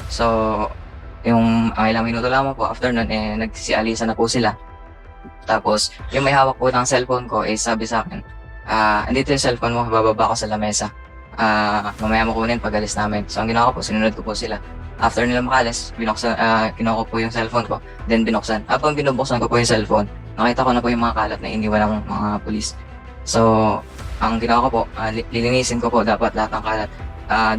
So, yung ilang minuto lamang po after nun, nagsialisa na po sila. Tapos, yung may hawak po ng cellphone ko, sabi sa akin, andito yung cellphone mo, bababa ko sa lamesa. Mamaya mo kunin pag alis namin. So, ang ginawa ko po, sinunod ko po sila. After nila makalis, kinuha ko po yung cellphone ko, then binuksan. Habang binubuksan ko po yung cellphone, nakita ko na po yung mga kalat na iniwan ng mga pulis. So, ang ginawa ko po, lilinisin ko po dapat lahat ng kalat.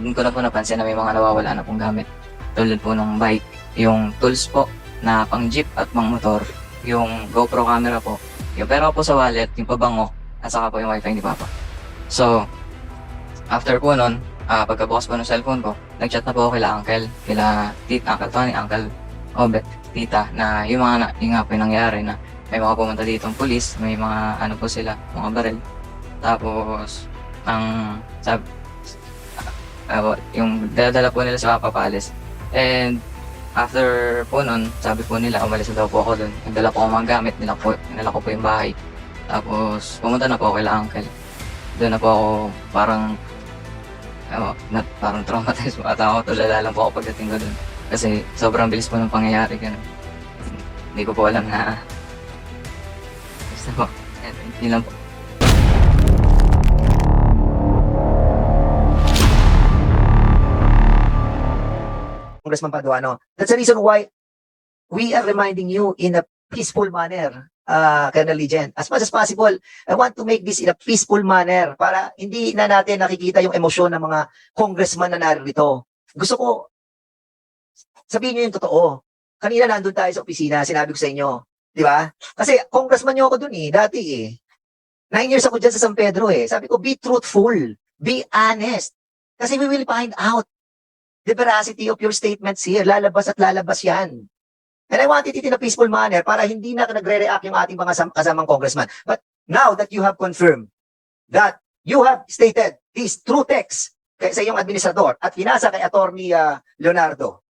Dun ko na po napansin na may mga nawawala na pong gamit. Tulad po ng bike, yung tools po na pang jeep at pang motor, yung GoPro camera po, yung pera ko po sa wallet, yung pabango, at saka po yung wifi ni Papa. So, after po nun, pagkabukas po ng cellphone ko, nag-chat na po ako kila Uncle, kila Tita, Uncle Tony, Uncle Obet, Tita, na yung nga po yung nangyari na may mga pumunta ditong pulis, may mga ano po sila, mga baril. Tapos, yung dala po nila sa Papa paalis. And after po nun, sabi po nila, umalis na daw po ako dun. Nagdala po ako mga gamit, nila ko po yung bahay. Tapos, pumunta na po ako kila Uncle. Doon na po ako parang traumatized po ata ako. Tulala lang po ako pagdating ko dun. Kasi sobrang bilis po ng pangyayari. Ganun. Hindi ko po alam na basta po. Yun lang po. Congressman Paduano. That's the reason why we are reminding you in a peaceful manner, Colonel Legend. As much as possible, I want to make this in a peaceful manner para hindi na natin nakikita yung emosyon ng mga congressman na narito. Gusto ko, sabihin nyo yung totoo. Kanina nandun tayo sa opisina, sinabi ko sa inyo. Di ba? Kasi congressman nyo ako dun dati 9 years ako dyan sa San Pedro Sabi ko, be truthful, be honest. Kasi we will find out the veracity of your statements here. Lalabas at lalabas yan. And I want it in a peaceful manner para hindi na nagre-react yung ating mga kasamang congressman. But now that you have confirmed that you have stated these true texts sa iyong administrador at pinasa kay Attorney Leonardo.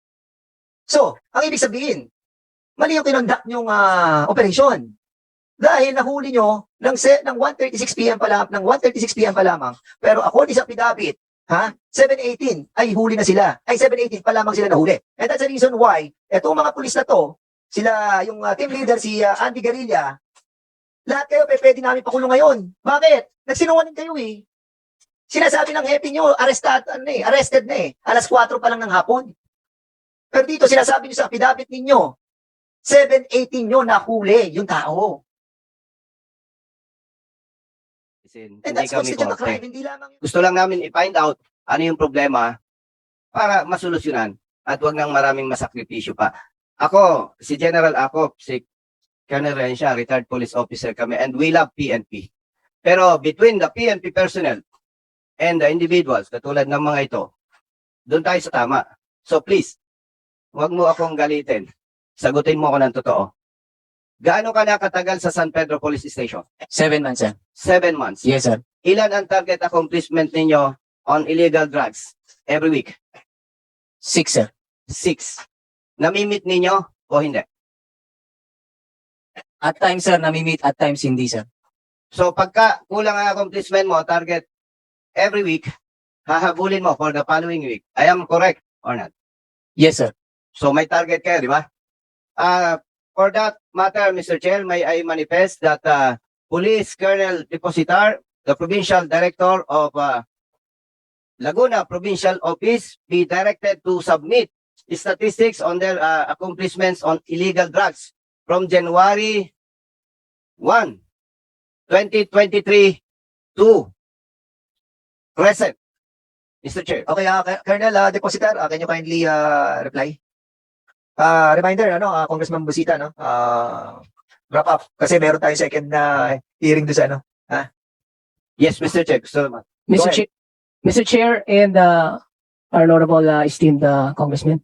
So, ang ibig sabihin, mali yung kinonduct yung operation. Dahil nahuli nyo ng 1:36 p.m. pa lamang, pero according sa affidavit, 7:18 ay huli na sila. Ay 7:18 pa lamang sila nahuli. And that's the reason why etong mga pulis na to, sila yung team leader si Andy Garilla, lahat kayo pwede namin pakulong ngayon. Bakit? Nagsinungaling kayo Sinasabi ng happy nyo, arrested na 4:00 pa lang ng hapon. Pero dito sinasabi nyo sa affidavit ninyo, 7:18 nyo nahuli yung tao. And that's constitute a crime, hindi lamang Gusto lang namin i-find out ano yung problema para masolusyonan at wag nang maraming masakripisyo pa. Ako, si General Acop, si Colonel Rencia, retired police officer kami, and we love PNP. Pero between the PNP personnel and the individuals, katulad ng mga ito, doon tayo sa tama. So please, wag mo akong galitin. Sagutin mo ako ng totoo. Gaano ka na katagal sa San Pedro Police Station? 7 months, sir. 7 months. Yes, sir. Ilan ang target accomplishment ninyo on illegal drugs every week? 6, sir. 6. Namimit ninyo o hindi? At times, sir, nami-meet. At times, hindi, sir. So pagka kulang ang accomplishment mo, target every week, hahabulin mo for the following week. I am correct or not? Yes, sir. So may target kayo, di ba? For that matter, Mr. Chair, may I manifest that Police Colonel Depositar, the Provincial Director of Laguna Provincial Office, be directed to submit statistics on their accomplishments on illegal drugs from January 1, 2023 to present. Mr. Chair. Okay, Colonel Depositar, can you kindly reply? Reminder, Congressman Busita, wrap up. Kasi meron tayong second na hearing doon sa Yes, Mr. Chair. So, Mr. Chair and our honorable esteemed Congressman,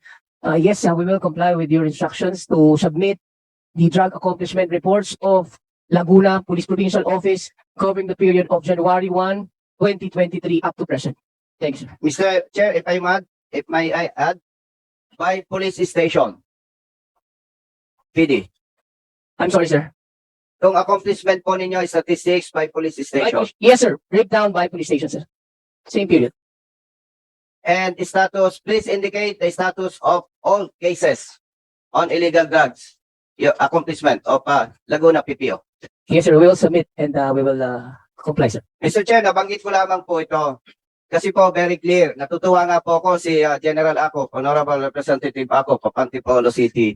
yes, we will comply with your instructions to submit the drug accomplishment reports of Laguna Police Provincial Office covering the period of January 1, 2023 up to present. Thanks, sir. Mr. Chair, if may I add, by police station, PD. I'm sorry, sir. Itong accomplishment po ninyo, statistics by police station. Yes, sir. Breakdown by police station, sir. Same period. And status, please indicate the status of all cases on illegal drugs. Your accomplishment of Laguna PPO. Yes, sir. We will submit and we will comply, sir. Mr. Chair, nabanggit ko lamang po ito. Kasi po, very clear. Natutuwa nga po ako si General Acop, Honorable Representative Acop of Antipolo City.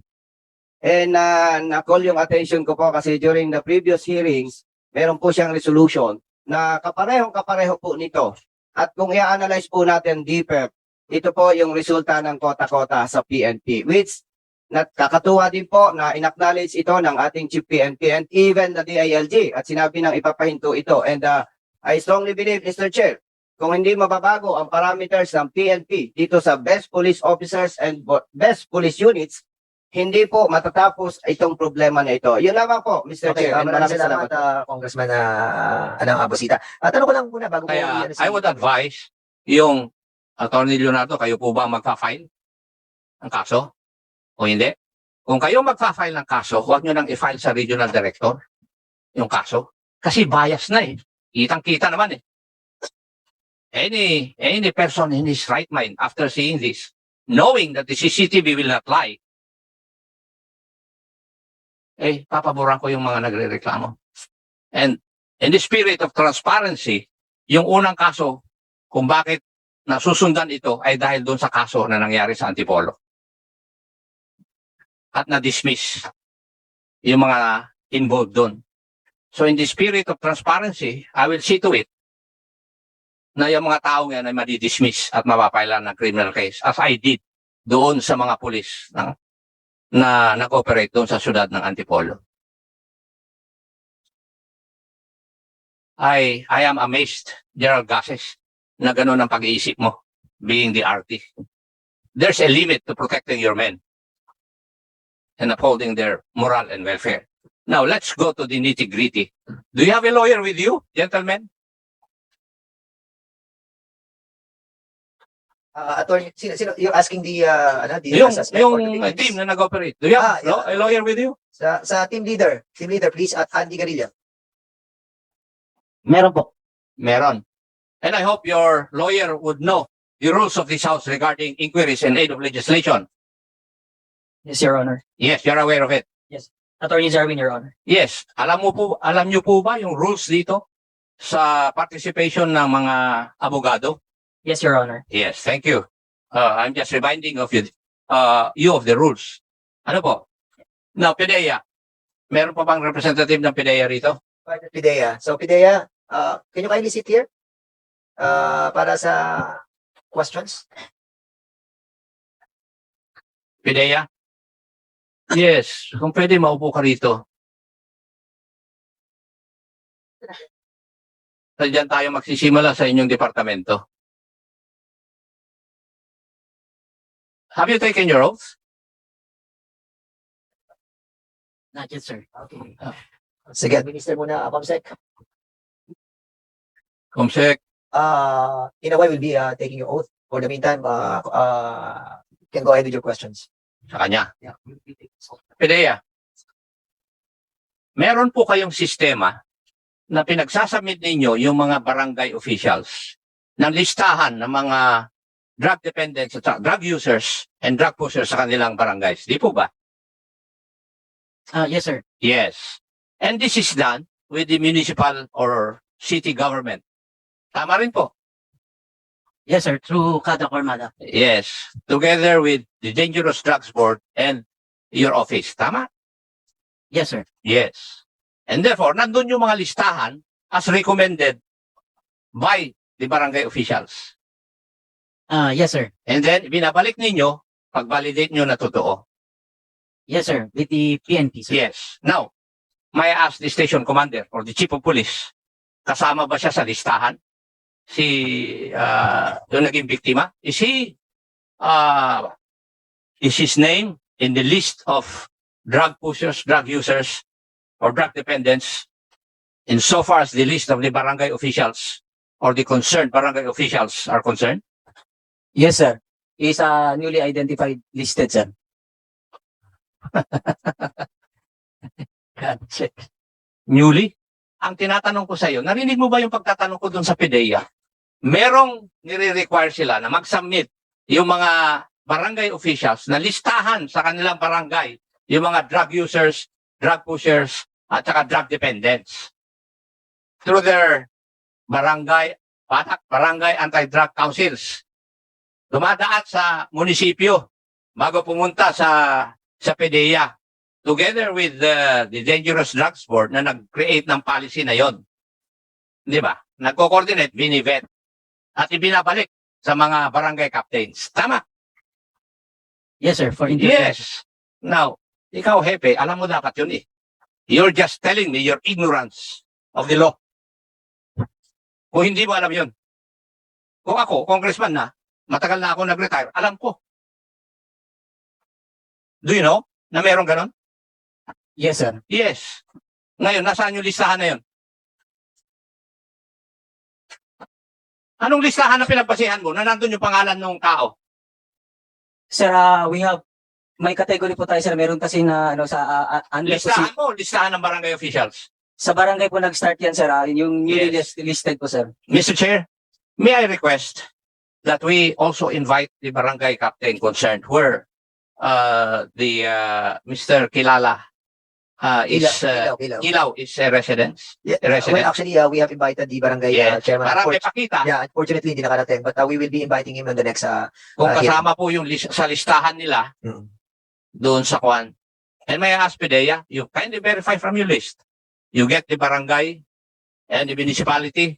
And na-call yung attention ko po kasi during the previous hearings, meron po siyang resolution na kapareho po nito. At kung i-analyze po natin deeper, ito po yung resulta ng kota-kota sa PNP, which nakakatuwa din po na in-acknowledge ito ng ating Chief PNP and even the DILG at sinabi ng ipapahinto ito. And I strongly believe, Mr. Chair, kung hindi mababago ang parameters ng PNP dito sa best police officers and best police units, hindi po matatapos itong problema na ito. Yun lamang po, Mr. Okay, Chair. And maraming maraming salamat, Congressman Abusita. Tanong ko lang muna bago ko Kaya iyan I would advise yung Attorney Leonardo, kayo po ba magpa-file ng kaso? O hindi? Kung kayo magpa-file ng kaso, huwag nyo nang i-file sa regional director yung kaso. Kasi bias na eh. Kitang-kita naman eh. Any person in his right mind after seeing this, knowing that the CCTV will not lie, papaboran ko yung mga nagre-reklamo. And in the spirit of transparency, yung unang kaso, kung bakit nasusundan ito ay dahil doon sa kaso na nangyari sa Antipolo. At na-dismiss yung mga involved doon. So in the spirit of transparency, I will see to it na yung mga tao yan ay madi-dismiss at mapapailan ng criminal case as I did doon sa mga pulis na nag-operate doon sa syudad ng Antipolo. I am amazed, Gerald Gases, na gano'n ang pag-iisip mo, being the RT. There's a limit to protecting your men and upholding their moral and welfare. Now, let's go to the nitty-gritty. Do you have a lawyer with you, gentlemen? Attorney, sino, you're asking the suspect Yung or the victims? team na nag-operate. Do you have Yeah. a lawyer with you? Sa team leader, please, at Andy Garilla. Meron po. Meron. And I hope your lawyer would know the rules of this House regarding inquiries and aid of legislation. Yes, Your Honor. Yes, you're aware of it. Attorney Zarwin, Your Honor. Yes. Alam niyo po ba yung rules dito sa participation ng mga abogado? Yes, Your Honor. Yes, thank you. I'm just reminding of you of the rules. Ano po? Now, PIDEA. Meron pa bang representative ng PIDEA rito? Pidea. So, Pidea, can you kindly sit here? Para sa questions? PIDEA? Yes, kung pwede maupo ka rito. Diyan tayo magsisimula sa inyong departamento. Have you taken your oath? Not yet, sir. Okay. Sige, Minister muna, Comsec. Comsec, In a way, we'll be taking your oath. For the meantime, you can go ahead with your questions. sa kanya. Yeah. PIDEA, meron po kayong sistema na pinagsasubmit ninyo yung mga barangay officials ng listahan ng mga drug dependents at drug users and drug pushers sa kanilang barangays. Di po ba? Yes, sir. Yes. And this is done with the municipal or city government. Tama rin po. Yes, sir. Through Kada Cormada. Yes. Together with the Dangerous Drugs Board and your office. Tama? Yes, sir. Yes. And therefore, nandun yung mga listahan as recommended by the barangay officials. Yes, sir. And then, binabalik ninyo, pag-validate nyo na totoo. Yes, sir. With the PNP, sir. Yes. Now, may I ask the station commander or the chief of police, kasama ba siya sa listahan? Yung naging biktima? Is his name in the list of drug pushers, drug users, or drug dependents insofar as the list of the barangay officials or the concerned barangay officials are concerned? Yes, sir. Is newly identified listed, sir. God sakes. Newly? Ang tinatanong ko sa iyo, narinig mo ba yung pagtatanong ko doon sa PIDEA? merong nire-require sila na mag-submit yung mga barangay officials na listahan sa kanilang barangay yung mga drug users, drug pushers, at saka drug dependents through their barangay anti-drug councils. Dumadaan sa munisipyo bago pumunta sa PDEA together with the Dangerous Drugs Board na nag-create ng policy na yon. Di ba? Nagko-coordinate, binivet, at ibinabalik sa mga barangay captains. Tama? Yes, sir. For Yes. Now, ikaw, Hepe, alam mo dapat yun eh. You're just telling me your ignorance of the law. Kung hindi mo alam yun. Kung ako, congressman na, matagal na ako nag-retire, alam ko. Do you know na meron ganon? Yes, sir. Yes. Ngayon, nasaan yung listahan na yun? Anong listahan na pinagbasihan mo na nandun yung pangalan ng tao? Sir, may category po tayo, sir. Meron kasi na, Listahan ng barangay officials. sa barangay po nag-start yan, sir. Yung newly Yes. listed po, sir. Mr. Chair, may I request that we also invite the barangay captain concerned where Mr. Kilala Kilaw is a resident. Yeah, Resident. well, actually, we have invited the barangay Yes. chairman. Para may pakita Yeah, unfortunately, hindi nakarating. But we will be inviting him on the next kung hearing. kasama po yung sa listahan nila Mm. doon sa Kwan. And may I ask PDEA, you kindly verify from your list. You get the barangay and the municipality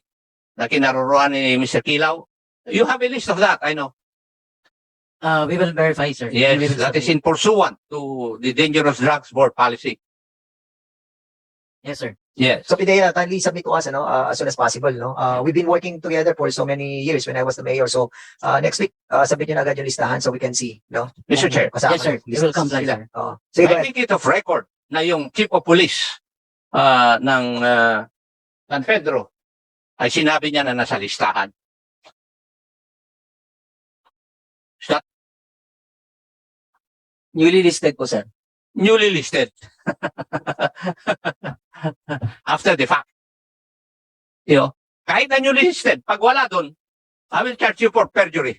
na kinaroruan ni Mr. Kilaw. You have a list of that, I know. We will verify, sir. Yes, that is in pursuant to the Dangerous Drugs Board policy. Yes, sir. Yes. So, Pidea, kindly submit to us as soon as possible. We've been working together for so many years when I was the mayor. So, next week, submit nyo na agad yung listahan so we can see. Mr. Chair. Kasama Yes, sir. yung We will listahan. comply, sir. Oo. Sige, go I ahead. make it of record na yung chief of police ng San Pedro ay sinabi niya na nasa listahan. Newly listed po, sir. Newly listed. After the fact. Kahit na newly listed, pag wala doon, I will charge you for perjury.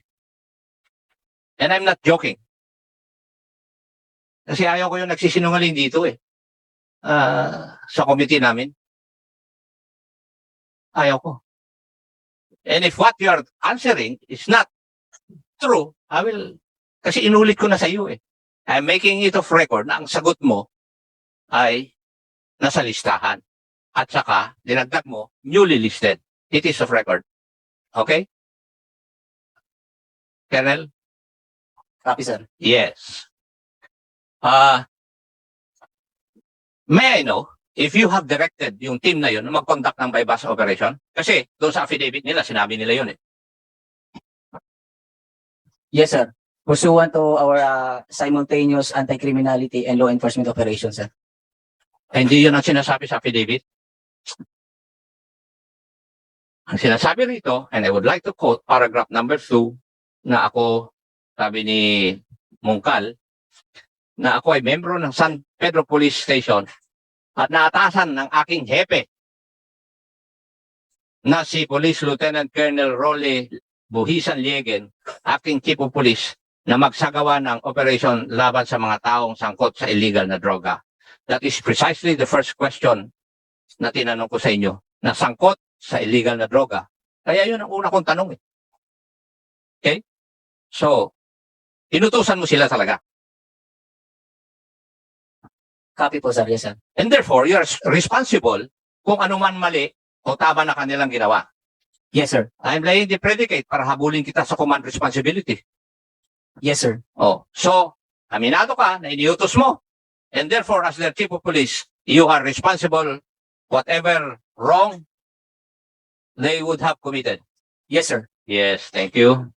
And I'm not joking. Kasi ayaw ko yung nagsisinungaling dito eh. Sa committee namin. Ayaw ko. And if what you are answering is not true, kasi inulit ko na sa iyo eh. I'm making it of record na ang sagot mo ay nasa listahan. At saka, dinagdag mo, newly listed. It is of record. Okay? Colonel? Copy, sir. Yes. May I know if you have directed yung team na yun na mag-conduct ng bypass operation? Kasi doon sa affidavit nila, sinabi nila yun eh. Yes, sir. Pursuant to our simultaneous anti-criminality and law enforcement operations, sir. Hindi yun ang sinasabi sa affidavit. Ang sinasabi rito, and I would like to quote paragraph number 2, na ako, sabi ni Mungkal, na ako ay membro ng San Pedro Police Station at naatasan ng aking hepe na si Police Lieutenant Colonel Rolly Buhisan Liegen, acting Chief of Police, na magsagawa ng operation laban sa mga taong sangkot sa illegal na droga. That is precisely the first question na tinanong ko sa inyo, na sangkot sa illegal na droga. Kaya yun ang una kong tanong eh. Okay? So, inutusan mo sila talaga. Copy po, sir. Yes, sir. And therefore, you are responsible kung ano man mali o tama na kanilang ginawa. Yes, sir. I'm laying the predicate para habulin kita sa command responsibility. Yes, sir. Oh, so, aminado ka na iniutos mo. And therefore, as their chief of police, you are responsible whatever wrong they would have committed. Yes, sir. Yes, thank you.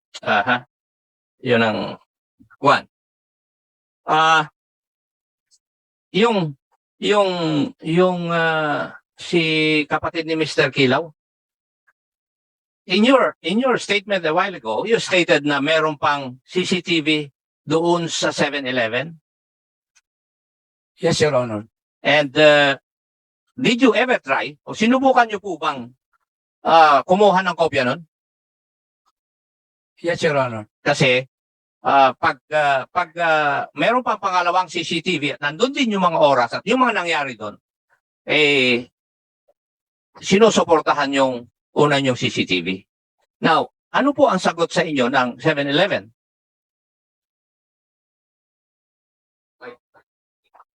Yun ang one. Si kapatid ni Mr. Kilaw, in your statement a while ago, you stated na meron pang CCTV doon sa 7-Eleven. Yes, Your Honor. And did you ever try o sinubukan niyo po bang kumuha ng kopya nun? Yes, Your Honor. Kasi pag meron pang pangalawang CCTV at nandun din yung mga oras at yung mga nangyari doon, eh, sinusuportahan yung una yung CCTV. Now, ano po ang sagot sa inyo ng 7-Eleven?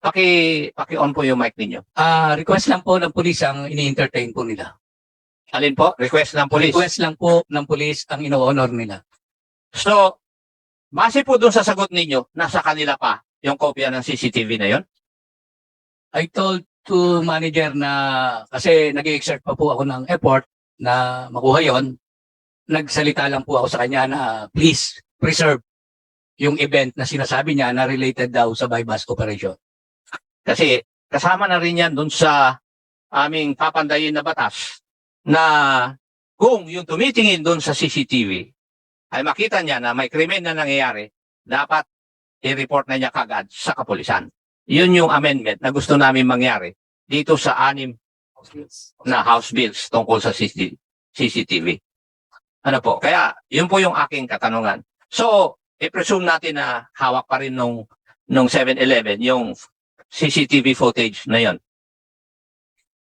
Paki-on po yung mic ninyo. Request lang po ng pulis ang ini-entertain po nila. Alin po? Request ng police. Request lang po ng pulis ang ino-honor nila. So, base po doon sa sagot ninyo, nasa kanila pa yung kopya ng CCTV na yon. I told to manager na kasi nag-exert pa po ako ng effort na makuha yon. Nagsalita lang po ako sa kanya na please preserve yung event na sinasabi niya na related daw sa bypass operation. Kasi kasama na rin yan doon sa aming papandayin na batas na kung yung tumitingin doon sa CCTV ay makita niya na may krimen na nangyayari, dapat i-report na niya kagad sa kapulisan. Yun yung amendment na gusto namin mangyari dito sa 6 na House Bills tungkol sa CCTV. Ano po? Kaya yun po yung aking katanungan. So, i-presume natin na hawak pa rin nung 7-Eleven yung CCTV footage na yon.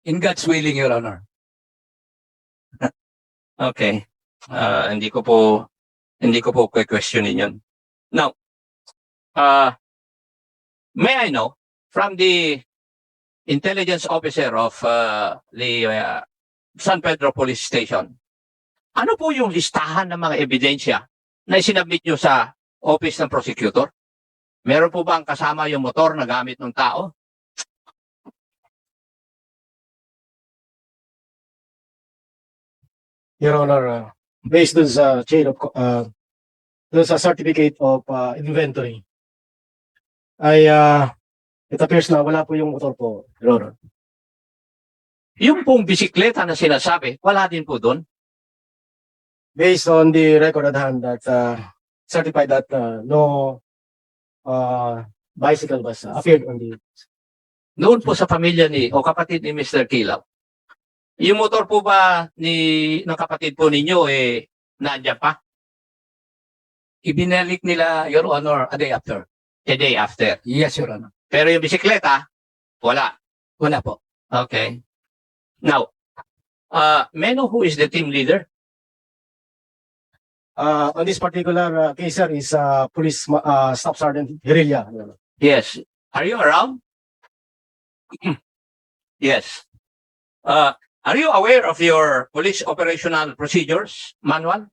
In God's willing, Your Honor. Okay. Hindi ko po questionin yun. Now, may I know from the intelligence officer of the San Pedro Police Station, ano po yung listahan ng mga ebidensya na isinabit nyo sa office ng prosecutor? Meron po ba ang kasama yung motor na gamit ng tao? Your Honor, based dun sa chain of, dun sa certificate of inventory, ay it appears na wala po yung motor po, Your Honor. Yung pong bisikleta na sinasabi, wala din po doon. Based on the record at hand that certified that no bicycle was appeared on the Noon po sa pamilya o kapatid ni Mr. Kilaw. Yung motor po ba ng kapatid po ninyo nandiyan pa? Ibinalik nila, Your Honor, a day after. A day after. Yes, Your Honor. Pero yung bisikleta, wala. Wala po. Okay. Now, may I know who is the team leader? on this particular case, sir, is Police Staff Sergeant Guerrilla. Your Honor. Yes. Are you around? Yes. Are you aware of your police operational procedures manual?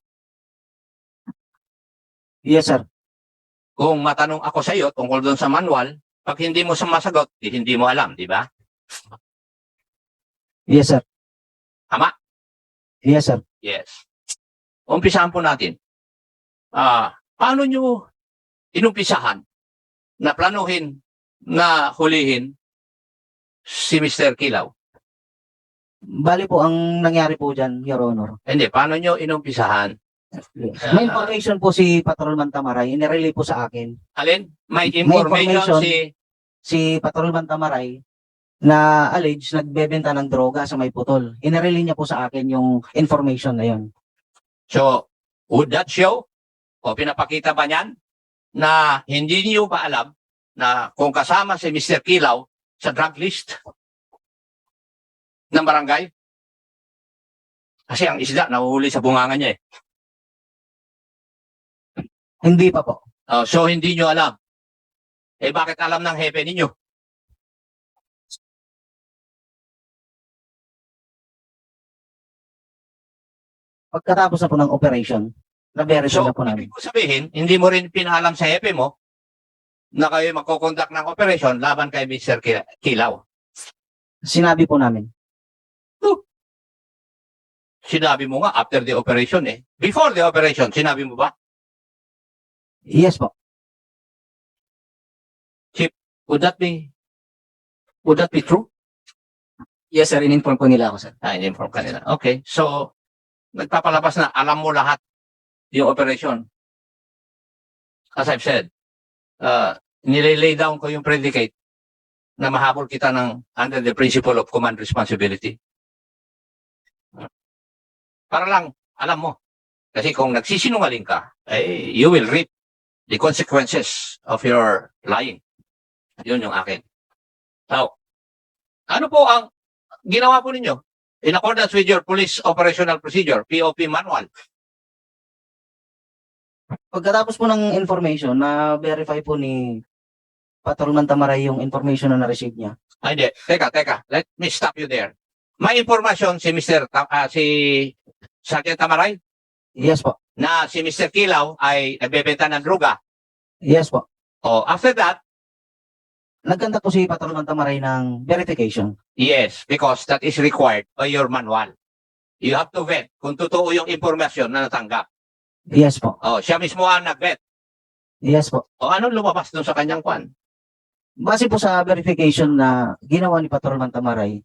Yes, sir. Kung matanong ako sa iyo tungkol doon sa manual, pag hindi mo sumasagot, hindi mo alam, di ba? Yes, sir. Tama? Yes, sir. Yes. Umpisahan po natin. Paano nyo inumpisahan na planuhin na hulihin si Mr. Kilaw? Bali po, ang nangyari po dyan, Your Honor. Hindi, paano nyo inumpisahan? May information po si Patrolman Tamaray, inirelay po sa akin. Alin? May information si... Si Patrolman Tamaray na alleged nagbebenta ng droga sa May Putol. Inirelay niya po sa akin yung information na yun. So, would that show? O pinapakita ba niyan na hindi niyo ba alam na kung kasama si Mr. Kilaw sa drug list ng barangay? Kasi ang isda nahuhuli sa bunganga niya eh. Hindi pa po. So, hindi niyo alam. Eh, bakit alam ng hepe ninyo? Pagkatapos na po ng operation, na-verify So, na po namin. ibig ko sabihin, hindi mo rin pinaalam sa hepe mo na kayo magkoconduct ng operation laban kay Mr. Kilaw. Sinabi po namin. Sinabi mo nga after the operation eh. Before the operation, sinabi mo ba? Yes po. Would that be true? Yes, sir. In-inform po nila ako, sir. In-inform ka nila. Okay. So, nagpapalabas na alam mo lahat yung operation. As I've said, nilay down ko yung predicate na mahabol kita ng under the principle of command responsibility. Para lang, alam mo. Kasi kung nagsisinungaling ka, you will reap the consequences of your lying. Yun yung akin. Now, ano po ang ginawa po ninyo? In accordance with your Police Operational Procedure, POP Manual. Pagkatapos po ng information na verify po ni Patrolman Tamaray yung information na na-receive niya. Hindi. Teka. Let me stop you there. May informasyon si si Sergeant Tamaray Yes po. na si Mr. Kilaw ay nagbebenta ng droga. Yes po. Oh, after that, Nagkanta po si Patrolman Tamaray ng verification. yes, because that is required by your manual. You have to vet kung totoo yung impormasyon na natanggap. Yes po. Oh, siya mismo ang nag-vet. Yes po. O anong lumabas dun sa kanyang kwan? Base po sa verification na ginawa ni Patrolman Tamaray,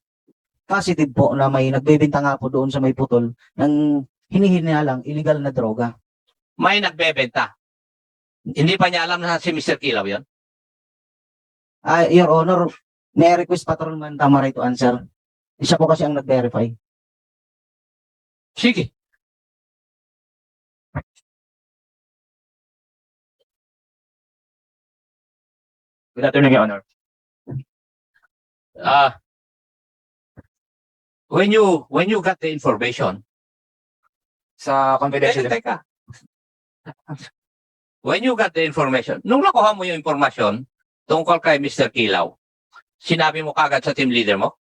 positive po na may nagbebenta nga po doon sa may putol ng hinihinalang illegal na droga. May nagbebenta. Hindi pa niya alam na si Mr. Kilaw yun? Your Honor, may request Patrolman Tamaray to answer. Siya po kasi ang nag-verify. Sige. Good afternoon, Your Honor. When you got the information, Sa confidential, teka. When you got the information, nung nakuha mo yung information tungkol kay Mr. Kilaw, sinabi mo kagad sa team leader mo?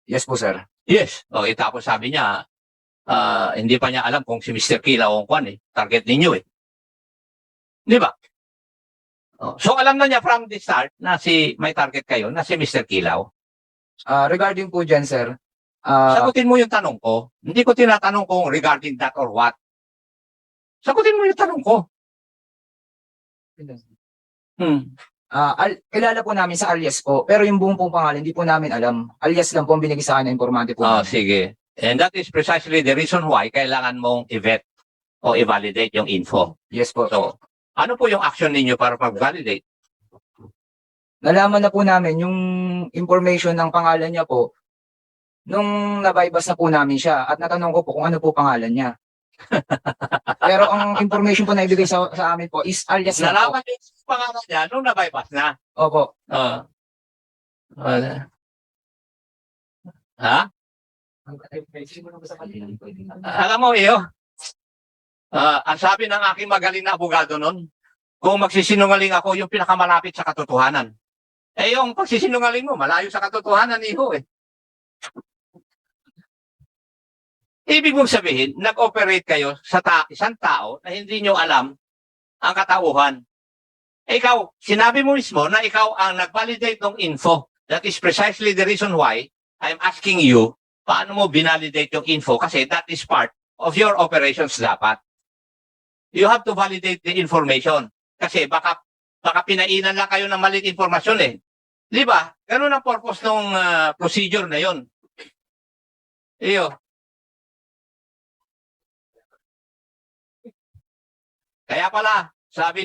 yes po, sir. Yes. O, tapos sabi niya, hindi pa niya alam kung si Mr. Kilaw ang kwan target ninyo Di ba? So alam na niya from the start na may target kayo, na si Mr. Kilaw. Regarding po dyan, sir, Sagutin mo yung tanong ko. Hindi ko tinatanong kung regarding that or what. Sagutin mo yung tanong ko. kilala po namin sa alias po, pero yung buong pong pangalan, hindi po namin alam. Alias lang po ang binigay sa akin na informante po. Oh, namin. sige. And that is precisely the reason why kailangan mong i-vet o i-validate yung info. Yes po. So, ano po yung action ninyo para mag-validate? Nalaman na po namin yung information ng pangalan niya po nung nabaybas na po namin siya at natanong ko po kung ano po pangalan niya. Pero ang information po na ibigay sa amin po is alias lang po. Nalaman yung pangalan niya nung nabypass na. Opo. Ha? Alam mo, ang sabi ng aking magaling na abogado nun, kung magsisinungaling ako, yung pinakamalapit sa katotohanan. Yung pagsisinungaling mo, malayo sa katotohanan, Ibig mong sabihin, nag-operate kayo sa isang tao na hindi nyo alam ang katauhan. Ikaw, sinabi mo mismo na ikaw ang nag-validate ng info. That is precisely the reason why I'm asking you, paano mo binalidate yung info? Kasi that is part of your operations dapat. You have to validate the information. Kasi baka pinainan lang kayo ng maling informasyon Di ba? Ganun ang purpose ng procedure na yun. Kaya pala, sabi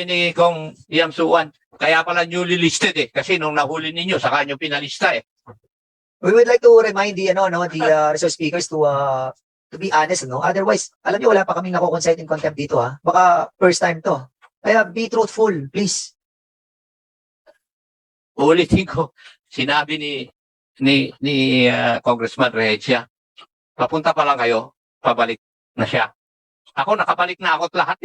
ni Kong Iam Suwan, kaya pala newly listed kasi nung nahuli ninyo, saka nyo pinalista We would like to remind the resource speakers to be honest, no? Otherwise, alam niyo wala pa kaming nako-concite in contempt dito, ha? Baka first time to. Kaya be truthful, please. Ulitin ko, sinabi ni Congressman Rehechia, papunta pa lang kayo, pabalik na siya. Ako, nakabalik na ako lahat